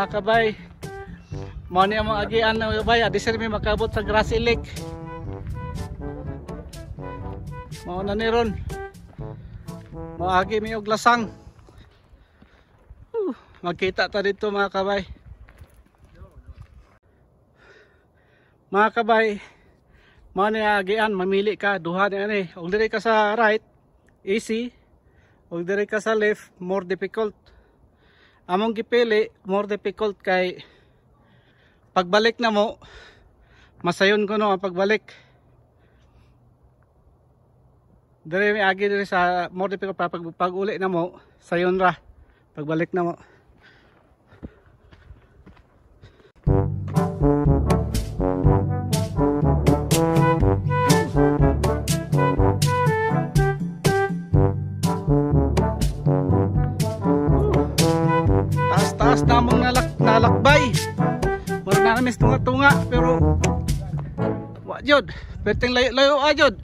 mga kabay. Mao ni among agian na bay, di sir mi makabot sa Grassy Lake. Mao na ni ron. Maagi mi og lasang. Magkita ta dito mga kabay. Mga kabay, mao ni agian, mamili ka duha ni ani. Og diri ka sa right, easy. Og diri ka sa left, more difficult. Among gipili, more difficult kay pagbalik na mo, masayon ko no ang pagbalik. Diri mi agi diri sa more difficult pa pag uli na mo, sayon ra pagbalik na mo. Taas namong nalakbay. Mura na namis tunga-tunga pero wa jud, perting layo-layo ajud.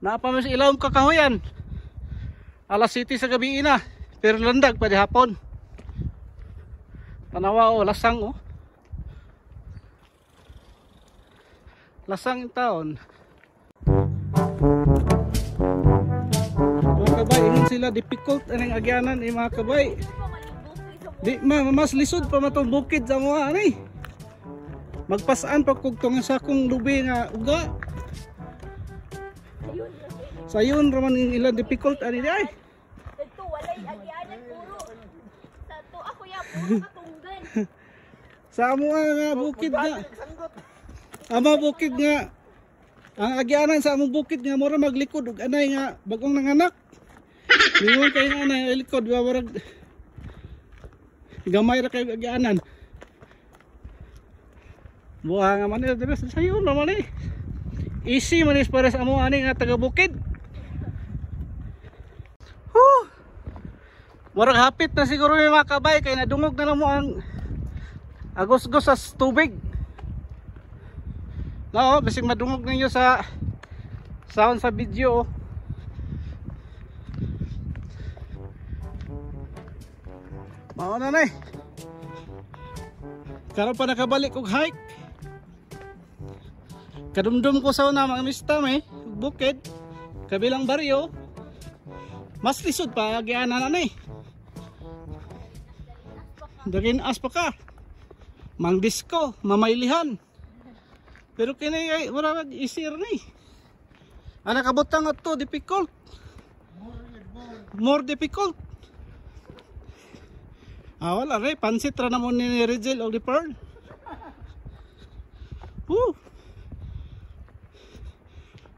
Naapa man sa ilawom kakahuyan. Alas 7 sa gabi na, pero landag pa di hapon. Tanawa o, lasang o. Lasang yung taon. Mga kabay, ingon sila difficult anong agyanan eh mga kabay. Di mas lisod pa matong bukid sa mga ani. Magpasaan pa kog tong sakong lubi nga uga. Sayon raman yung ilang difficult ani di ay. Dito walay agyanan puro. Sa to ako ya puro katunggan. Sa amo nga bukid nga. Ama bukid nga. Ang agyanan sa among bukid nga mura maglikod og anay nga bagong nanganak. Mingon kay nga anay likod wa warag gamay ra kay agyanan. Buha nga man diri sa sayon naman eh. Easy man is para sa amo ani nga taga bukid. Murag hapit na siguro may mga kabay kay nadungog na lang mo ang agos-gos sa tubig. No, bisig madungog ninyo sa sound sa video. Mao na nay. Karon pa nakabalik og hike. Kadumdum ko sa una mga mistam eh, bukid, kabilang baryo. Mas lisod pa agyanan na eh. Dagin aspa ka. Mang disco, mamailihan. Pero kini ay wala isir ni. Ana kabutang ato difficult. More difficult. Wala ray pansit ra namon ni Rizal og di Pearl.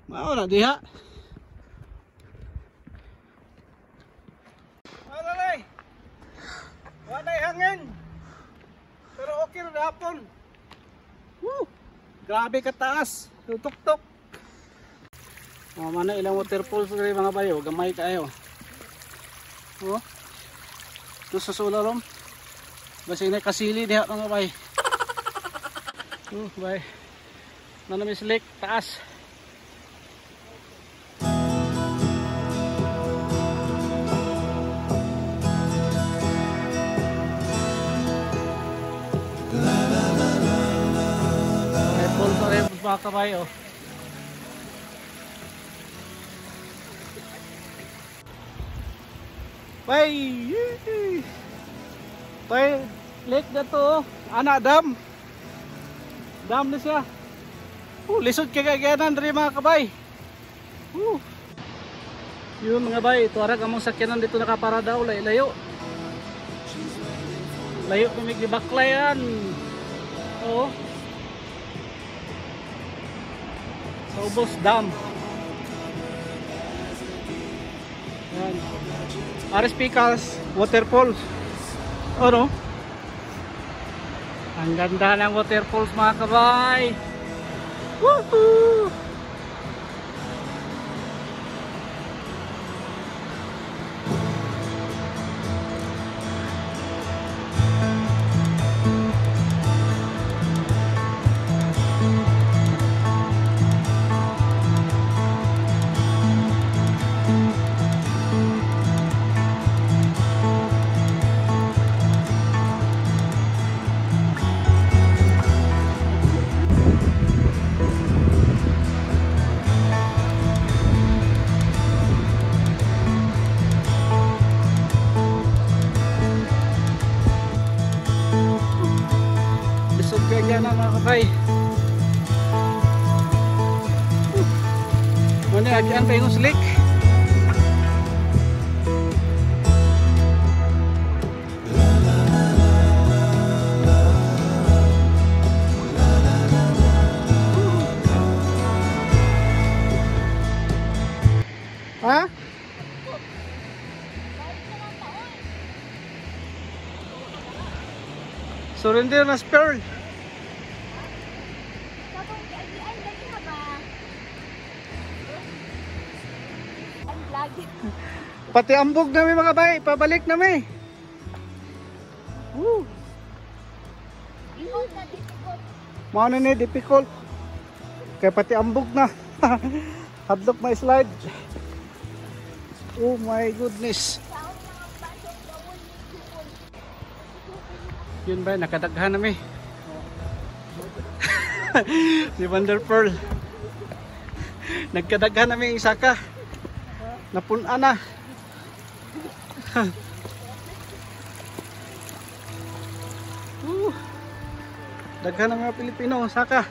Mao na diha. Wala ray. Wala hangin. Pero okay ra hapon. Grabe ka taas. Tutok-tok. Mana ilang waterfalls rin mga bayo. Gamay kayo. Ito sa sularom. Basi na kasili diha mga bay. Bay. Nanamis lake. Taas. Mga kabayo. Bay, lake na to. Ana dam. Dam na siya. Lisod kagaganan rin mga kabay. Yun mga bay, ito arag among sakyanan dito nakaparada o layo. Layo kumig baklayan. Oo. Ubos Dam. Yan. Aris Picas Waterfalls. Ano? Ang ganda ng waterfalls mga kabay. Woohoo! Ano agian pa yung slick. Ha? Surrender na Pearl. Sabong agian lagi ha ba? Ang lagi. Pati ambog namin mga bay, pabalik namin. Woo. Ikot na difficult. Mao na ni difficult. Kaya pati ambog na. Hadlok na slide. Oh my goodness. Saan na ang pasok gawon ni Kupon? Yun ba, nakadaghan namin. Si Wonder Pearl. Nagkadaghan namin isa ka. Napuna na. Daghan ng mga Pilipino, saka.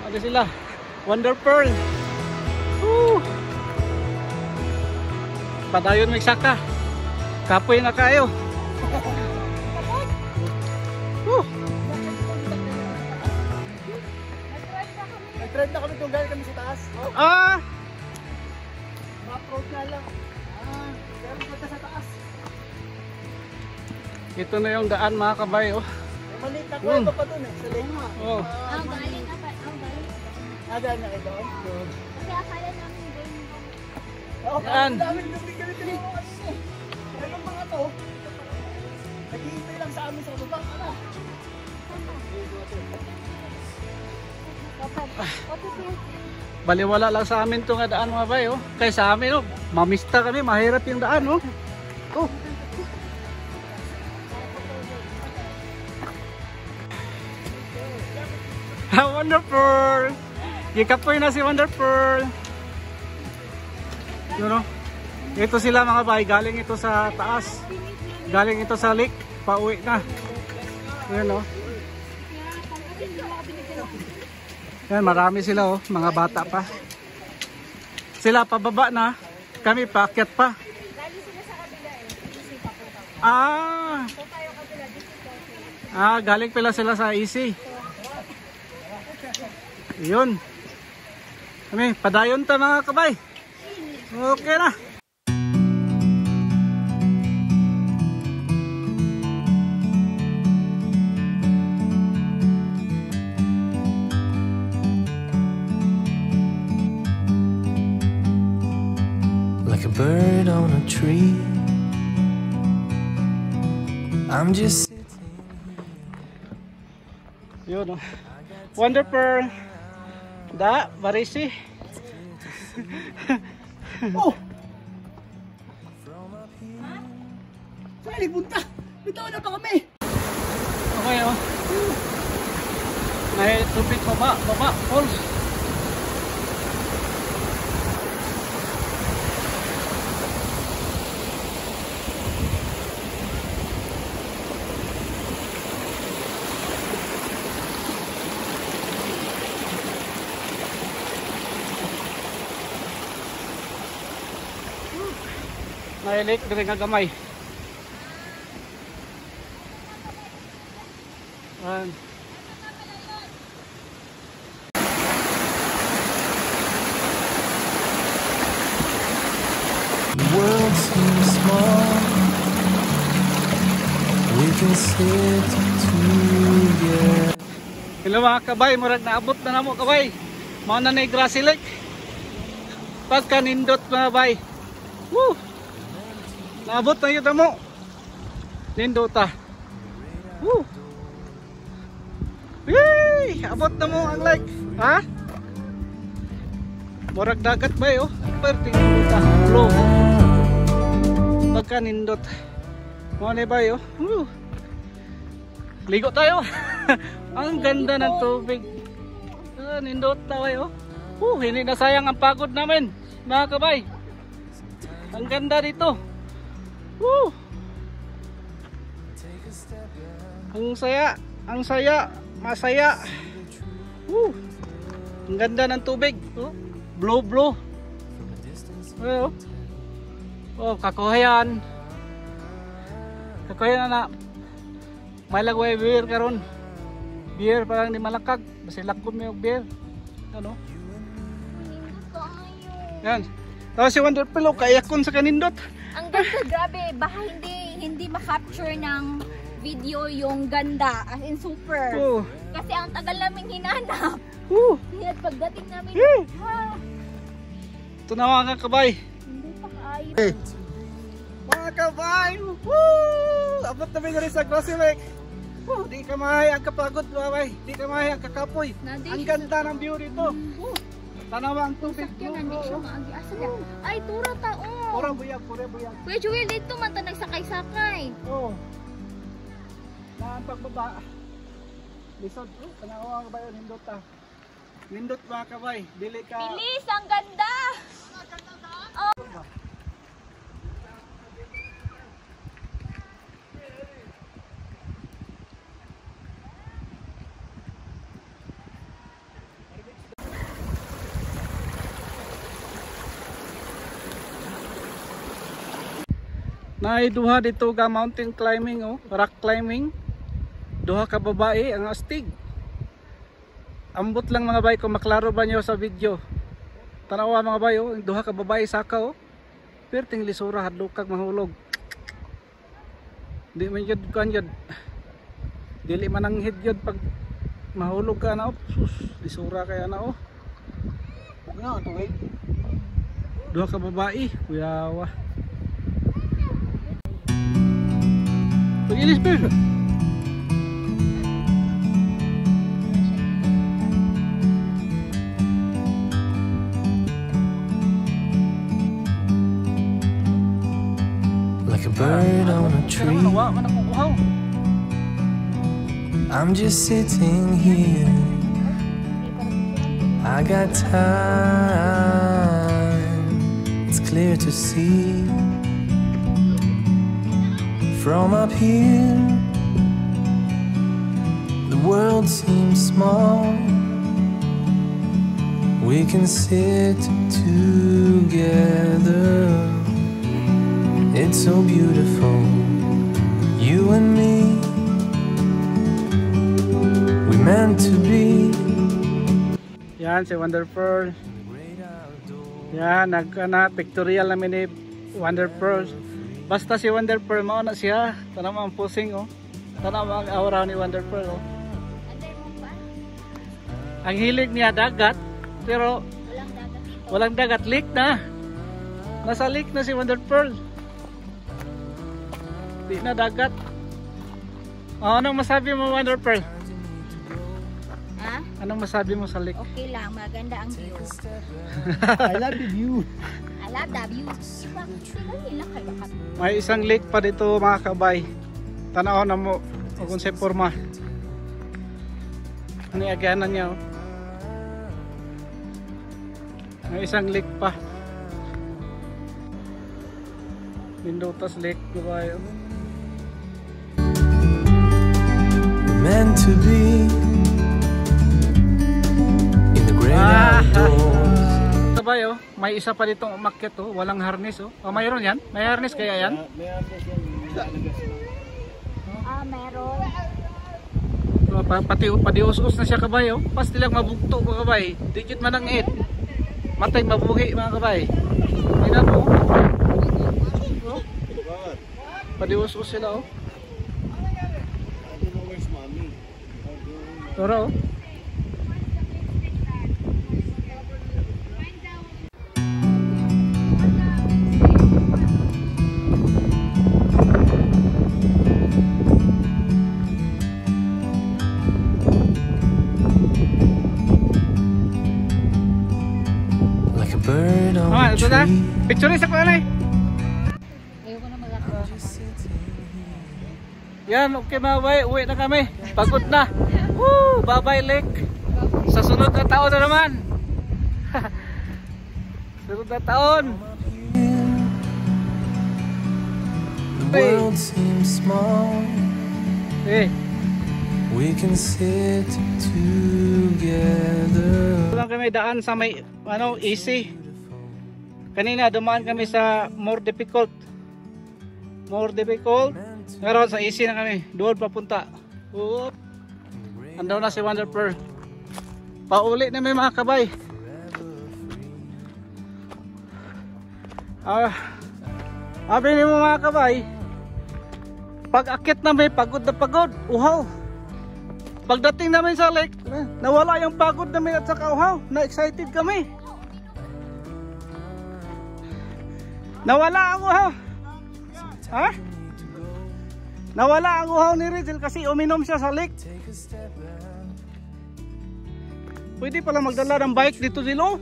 Ano sila? Wonder Pearl. Padayon may saka. Kapoy na kayo. Nag-drive na kami kung galing kami sa taas. Ah! Ma-approach na lang. Galing punta sa taas. Ito na yung daan mga kabay. Oh. May maliit na kuweba pa dun eh. Sa lima. Oh. Ang galing na pa. Ang galing. Nadaan na kayo doon. Kasi akala namin ganyan. Oo, Yan. ang daming dumi kami tinungan eh. Pero yung mga to, naghihintay lang sa amin sa baba. Ano? Baliwala lang sa amin itong daan mga bay. Oh. Kaya sa amin, oh, mamista kami. Mahirap yung daan. Oh. Oh. Wonderful! Gikapoy na si Wonderful! Yun o. Ito sila mga bay. Galing ito sa taas. Galing ito sa lake. Pauwi na. Yun o. Yan, marami sila oh. Mga bata pa. Sila pababa na. Kami paakyat pa. Lagi sila sa kabila eh. Isipa po tayo. Ah! So tayo kabila. Dito. Galing pala sila sa easy. Yun. Kami, padayon ta mga kabay. Okay na. Like a bird on a tree, I'm just Yun oh. Wonderful. Da, Barisi. Oh! Saan punta? Bitaw na pa kami! Okay oh. May tubig baba, falls. May lake dire nga gamay. the world seems small. We can sit together. Hello mga kabay, murag naabot na namo kabay. Mao na ni Grassy Lake. Pagka nindot mga bay. Woo! Naabot na yun mo. Nindota. Woo! Yay! Abot na mo ang lake. Ha? Murag dagat ba oh? Perting nindota. Flow. Pagka nindot. Mao na ba oh? Woo! Ligo tayo. Ang ganda ng tubig. Nindot tayo. Hindi na sayang ang pagod namin, mga kabay. Ang ganda dito. Ang saya masaya. Woo! Ang ganda ng tubig. Oh, blue. Oh, oh, kakuhayan. Kakuhayan na. May lagway beer karon. Beer parang di malakag. Basta lakom yung beer. Ano? Yan. Tapos si Wonderful kayakon sa kanindot. Ang ganda, grabe. Baka hindi ma-capture ng video yung ganda. As in super. Oh. Kasi ang tagal namin hinanap. Kaya pagdating namin, ha? Ito na mga kabay. Hindi pa kayo. Mga kabay! Woo! Abot na rin sa Grassy Lake. Di ka mahayang kapagod, babay. Di ka mahayang kakapoy. Ang ganda ng view rito. Tanawa ang tubig. Sakyan, hindi siya maagi. Asa na? Ay, tura tao. Pura buyag. Kuya Joel, dito man ta nagsakay-sakay. Oo. Naan pagbaba. Lisod. Tanawa ang kabayo, nindot ta. Nindot mga kabay. Dili ka. Bilis, ang ganda. Naiduha dito ka mountain climbing, oh, rock climbing. Duha ka babae ang astig. Ambot lang mga bay kung maklaro ba nyo sa video. Tanawa mga bay, oh, duha ka babae saka, oh. Perting lisura hadlokag mahulog. Di man yun kan yun. Dili man ang hid yun pag mahulog ka na, oh. Sus, lisura kaya na, oh. Ano, tuwid? Duha ka babae, kuyawa. Pag-ilis pa. Like a bird on a tree, I'm just sitting here. I got time, it's clear to see. From up here, the world seems small. We can sit together. It's so beautiful, you and me. We meant to be. Yan si Wonderful. Yan, pictorial namin ni Wonderful. Basta si Wonderful, mao na siya. Tanaw ang pusing, oh. Tanaw ang aura ni Wonderful, oh. Ang hilig niya dagat, pero walang dagat, lake na. Nasa lake na si Wonderful. Di na dagat. Oh, anong masabi mo, Wonderful? Ha? Anong masabi mo sa lake? Okay lang, maganda ang view. I love the view. I love the view. May isang lake pa dito mga kabay. Tanaw na mo kung sa forma. Ano yung aganan niya, oh. May isang lake pa. Mindotas Lake, kabay. Meant to be in the great outdoors. Kabay, oh. May isa pa ditong umakyat, oh. Walang harness, oh. Oh, mayroon yan? May harness kaya yan? Meron. Pati us-us na siya, kabay, oh. Pas nilang mabugto ko, kabay. Dikit man ang it. Matay mabuhi mga kabay. Tingnan mo. Oh. Pati us-us sila, oh. Tara, oh. Like a bird on Ah, a ito na. tree. Picture sa ko na. Ayoko na magagawa. Yan, okay mga bay. Uwi na kami. Pagod na. Woo! Bye-bye lake. Sa sunod na taon na naman. Sunod na taon. The world seems small. Eh, we can sit together. Lang kami daan sa may easy. Kanina dumaan kami sa more difficult. Ngayon sa easy na kami. Doon papunta. Oop. Andaw na si Wonder Pearl. Pauli na may mga kabay. Abi ni mo mga kabay, pag akit na may pagod na pagod, uhaw. Pagdating namin sa lake, nawala yung pagod namin at saka uhaw. Na-excited kami. Nawala ang uhaw. Ha? Nawala ang uhaw ni Rizal kasi uminom siya sa lake. Pwede pala magdala ng bike dito Zilo.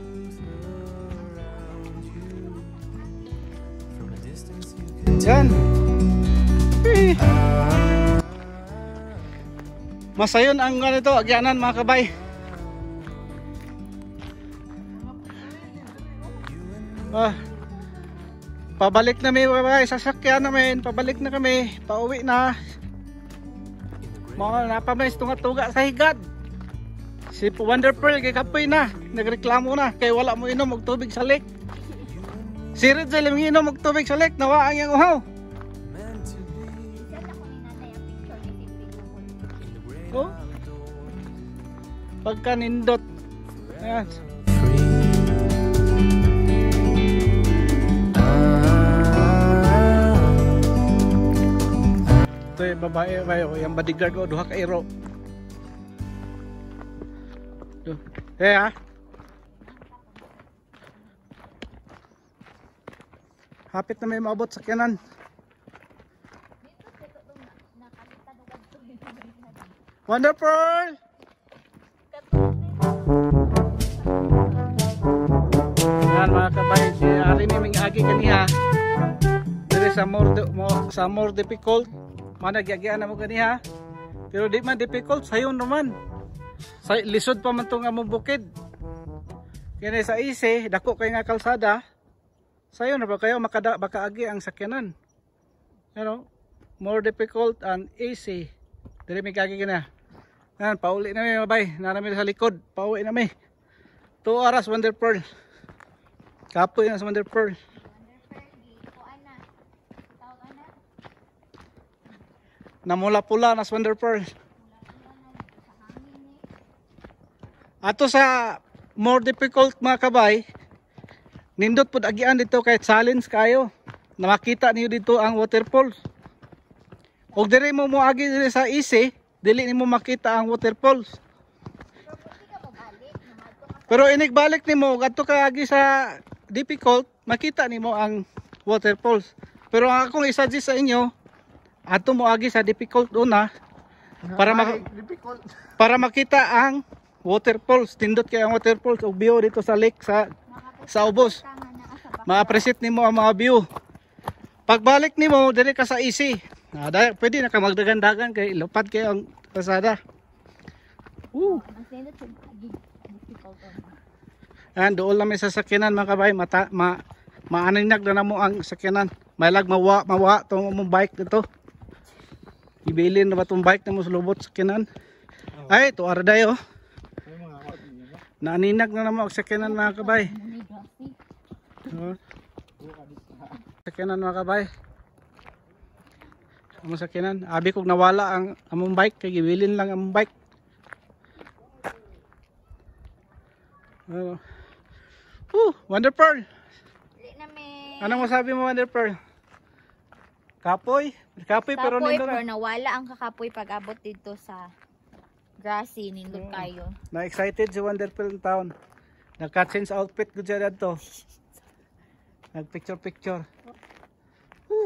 Yan. Masayon ang ganito, agyanan mga kabay. Pabalik na kami mga sasakyan namin, pabalik na kami, pauwi na. Mga napamais tunga-tuga sa higad. Si Wonder Pearl kay kapoy na, nagreklamo na kay wala mo inom og tubig sa lake. Si Rizal yung inom og tubig sa lake, nawa ang iyang uhaw. Oh. Pagka nindot. Ayan. Ito yung babae, yung bodyguard ko, duha ka iro. Ha? Hapit na may maabot sa kanan. Wonderful! Yan mga kabay, si Ari Miming Agi kaniha. Dili sa more difficult. Managyagyaan na mo kaniha. Pero di man difficult, sayon naman. Lisod pa man itong among bukid. Kaya sa easy, dako kayo nga kalsada. Sayo na ba kayo makaagi ang sakyanan? More difficult and easy. Dili may kagi ka na. Yan, pauli na may mabay. Namin sa likod. Pauwi na may. 2 oras Wonder Pearl. Kapoy na sa Wonder Pearl. Namula-pula na sa Wonder Pearl. Ato sa more difficult mga kabay, nindot po agian dito kahit challenge kayo na makita niyo dito ang waterfalls. Og diri mo moagi diri sa easy, dili nimo makita ang waterfalls. Pero inig balik nimo adto ka agi sa difficult, makita nimo ang waterfalls. Pero ang akong i-suggest sa inyo, ato mo agi sa difficult una para makita ang waterfalls. Tindot kay ang waterfalls og view dito sa lake sa ubos. Ma-appreciate nimo ang mga view. Pagbalik nimo diri ka sa easy. Pwede na ka magdagan-dagan kay lupad kay ang kasada. Doon lang may sasakyanan mga kabay, maaninag na mo ang sakyanan. Maylag mawa tong mong bike dito. Ibilin na ba tong bike na mo sa lubot sakyanan? Ay, ito araday oh. Naaninag na naman ang sakyanan mga kabay. Sakyanan mga kabay. Ang sakyanan. Abi kong nawala ang among bike. Kaya gibilin lang among bike. Wonder Pearl. Anong masabi mo Wonder Pearl? Kapoy? Kapoy pero nindot pero nawala ang kakapoy pag abot dito sa grassy, nindot kayo. Na-excited si Wonder Pearl in town. Nagka-change outfit ko dyan to. Nag-picture.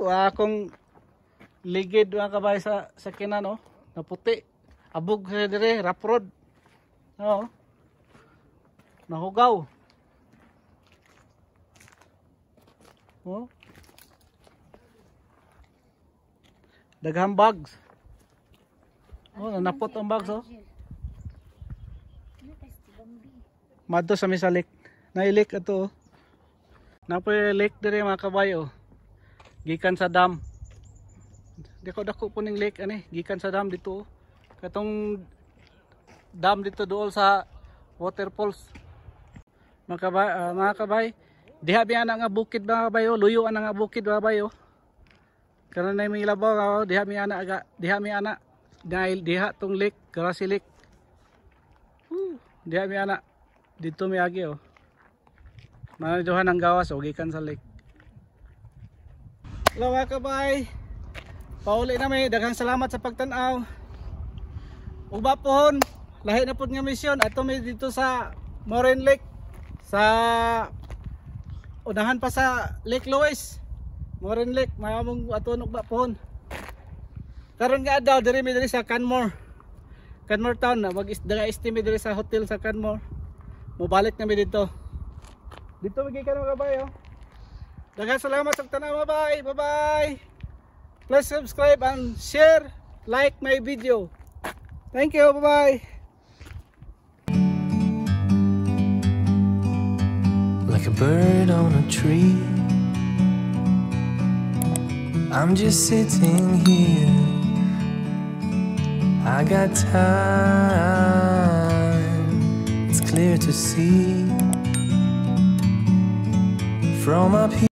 Akong ligid mga kabay sa sakyanan oh. Naputi. Abog sa dire, rough road. Oo. Nahugaw. Oh. Daghang bags. Oh, nanapot ang bags oh. Madto sa misalik. Nailik ato oh. Napoy lake dire mga kabayo. Gikan sa dam. Dako po ning lake ani, gikan sa dam dito. katong dam dito dool sa waterfalls. Mga kabay, diha mi ana nga bukid mga kabay, luyo ana nga bukid mga kabay. Karon na mi labaw, diha mi ana dahil diha tong lake, Grassy Lake. Diha mi ana dito mi agi manaduhan ang gawas o gikan sa lake. Hello mga kabay, pauli na mi, daghang salamat sa pagtan-aw. Ug bapon lahi na pud nga misyon ato mi dito sa Moraine Lake, sa unahan pa sa Lake Louise, Moraine Lake, mayamong ato og bapon. Karon nga adlaw diri mi diri sa Canmore Town na mag-estimate diri sa hotel sa Canmore. Mobalik na mi dito. Dito magikan mga kabay. Daghang salamat sa tanaw, bye bye. Please subscribe and share, like my video. Thank you, bye bye. Like a bird on a tree, I'm just sitting here. I got time, it's clear to see from up here.